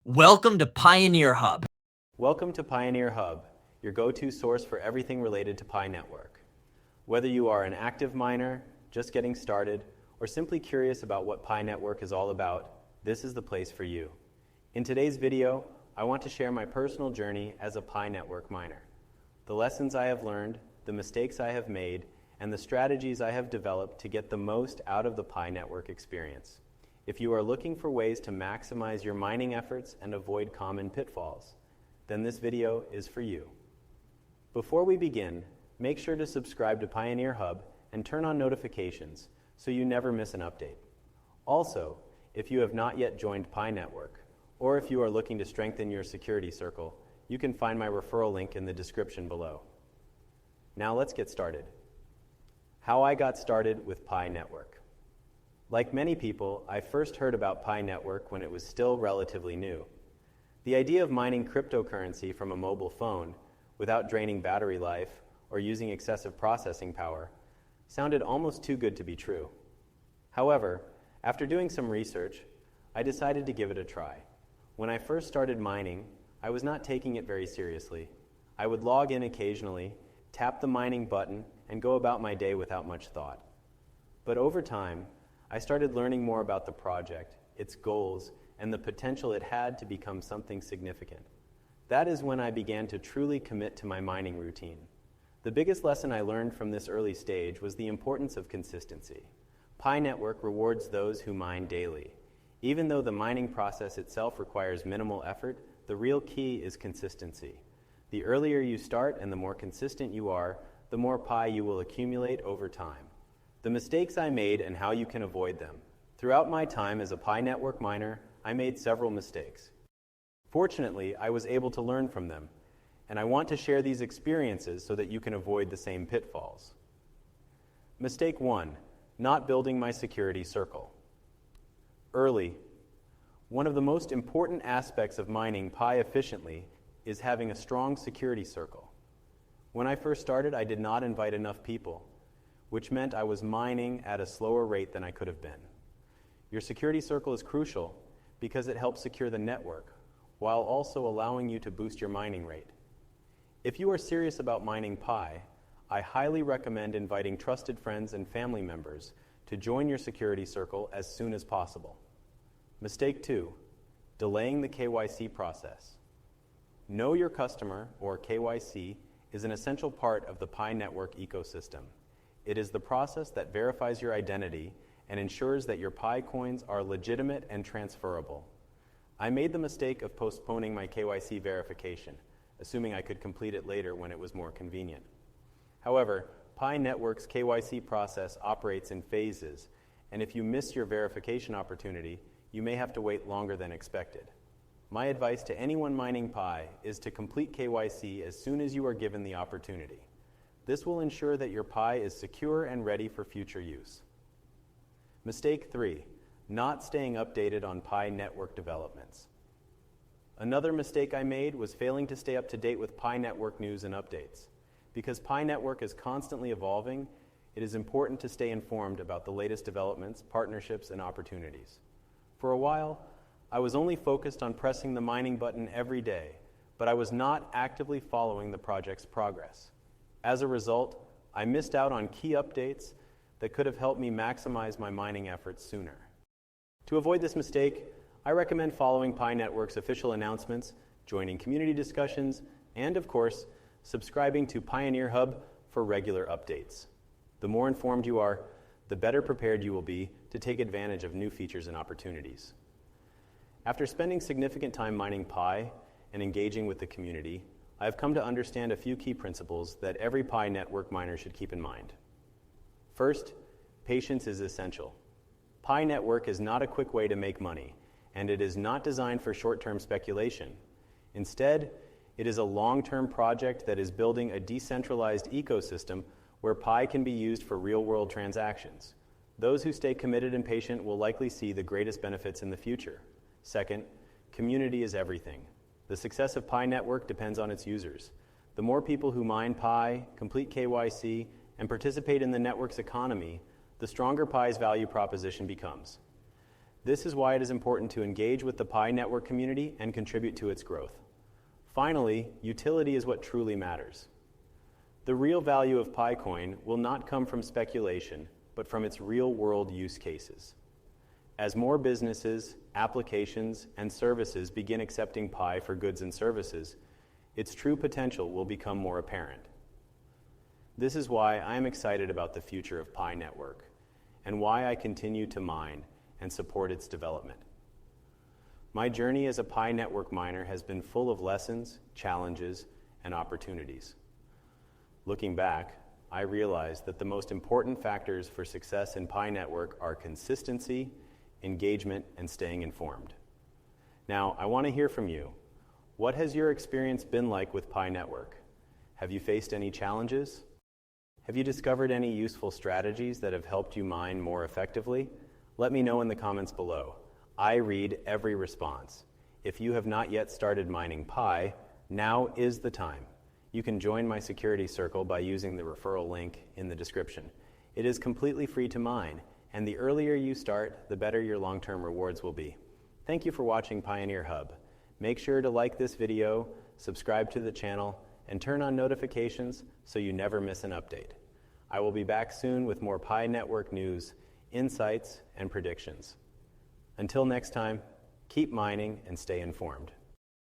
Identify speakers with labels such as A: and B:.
A: Welcome to Pioneer Hub.
B: Welcome to Pioneer Hub, your go-to source for everything related to Pi Network. Whether you are an active miner, just getting started, or simply curious about what Pi Network is all about, this is the place for you. In today's video, I want to share my personal journey as a Pi Network miner, the lessons I have learned, the mistakes I have made, and the strategies I have developed to get the most out of the Pi Network experience. If you are looking for ways to maximize your mining efforts and avoid common pitfalls, then this video is for you. Before we begin, make sure to subscribe to Pioneer Hub and turn on notifications so you never miss an update. Also, if you have not yet joined Pi Network, or if you are looking to strengthen your security circle, you can find my referral link in the description below. Now let's get started. How I got started with Pi Network. Like many people, I first heard about Pi Network when it was still relatively new. The idea of mining cryptocurrency from a mobile phone without draining battery life or using excessive processing power sounded almost too good to be true. However, after doing some research, I decided to give it a try. When I first started mining, I was not taking it very seriously. I would log in occasionally, tap the mining button, and go about my day without much thought. But over time, I started learning more about the project, its goals, and the potential it had to become something significant. That is when I began to truly commit to my mining routine. The biggest lesson I learned from this early stage was the importance of consistency. Pi Network rewards those who mine daily. Even though the mining process itself requires minimal effort, the real key is consistency. The earlier you start and the more consistent you are, the more Pi you will accumulate over time. The mistakes I made and how you can avoid them. Throughout my time as a Pi Network miner, I made several mistakes. Fortunately, I was able to learn from them, and I want to share these experiences so that you can avoid the same pitfalls. Mistake 1, not building my security circle. Early, one of the most important aspects of mining Pi efficiently is having a strong security circle. When I first started, I did not invite enough people, which meant I was mining at a slower rate than I could have been. Your security circle is crucial because it helps secure the network while also allowing you to boost your mining rate. If you are serious about mining Pi, I highly recommend inviting trusted friends and family members to join your security circle as soon as possible. Mistake 2, delaying the KYC process. Know Your Customer, or KYC, is an essential part of the Pi Network ecosystem. It is the process that verifies your identity and ensures that your Pi coins are legitimate and transferable. I made the mistake of postponing my KYC verification, assuming I could complete it later when it was more convenient. However, Pi Network's KYC process operates in phases, and if you miss your verification opportunity, you may have to wait longer than expected. My advice to anyone mining Pi is to complete KYC as soon as you are given the opportunity. This will ensure that your Pi is secure and ready for future use. Mistake 3, not staying updated on Pi Network developments. Another mistake I made was failing to stay up to date with Pi Network news and updates. Because Pi Network is constantly evolving, it is important to stay informed about the latest developments, partnerships, and opportunities. For a while, I was only focused on pressing the mining button every day, but I was not actively following the project's progress. As a result, I missed out on key updates that could have helped me maximize my mining efforts sooner. To avoid this mistake, I recommend following Pi Network's official announcements, joining community discussions, and of course, subscribing to Pioneer Hub for regular updates. The more informed you are, the better prepared you will be to take advantage of new features and opportunities. After spending significant time mining Pi and engaging with the community, I have come to understand a few key principles that every Pi Network miner should keep in mind. First, patience is essential. Pi Network is not a quick way to make money, and it is not designed for short-term speculation. Instead, it is a long-term project that is building a decentralized ecosystem where Pi can be used for real-world transactions. Those who stay committed and patient will likely see the greatest benefits in the future. Second, community is everything. The success of Pi Network depends on its users. The more people who mine Pi, complete KYC, and participate in the network's economy, the stronger Pi's value proposition becomes. This is why it is important to engage with the Pi network community and contribute to its growth. Finally, utility is what truly matters. The real value of PiCoin will not come from speculation, but from its real-world use cases. As more businesses, applications, and services begin accepting Pi for goods and services, its true potential will become more apparent. This is why I am excited about the future of Pi Network, and why I continue to mine and support its development. My journey as a Pi Network miner has been full of lessons, challenges, and opportunities. Looking back, I realized that the most important factors for success in Pi Network are consistency, engagement, and staying informed. Now, I want to hear from you. What has your experience been like with Pi Network? Have you faced any challenges? Have you discovered any useful strategies that have helped you mine more effectively? Let me know in the comments below. I read every response. If you have not yet started mining Pi, now is the time. You can join my security circle by using the referral link in the description. It is completely free to mine, and the earlier you start, the better your long-term rewards will be. Thank you for watching Pioneer Hub. Make sure to like this video, subscribe to the channel, and turn on notifications so you never miss an update. I will be back soon with more Pi Network news, insights, and predictions. Until next time, keep mining and stay informed.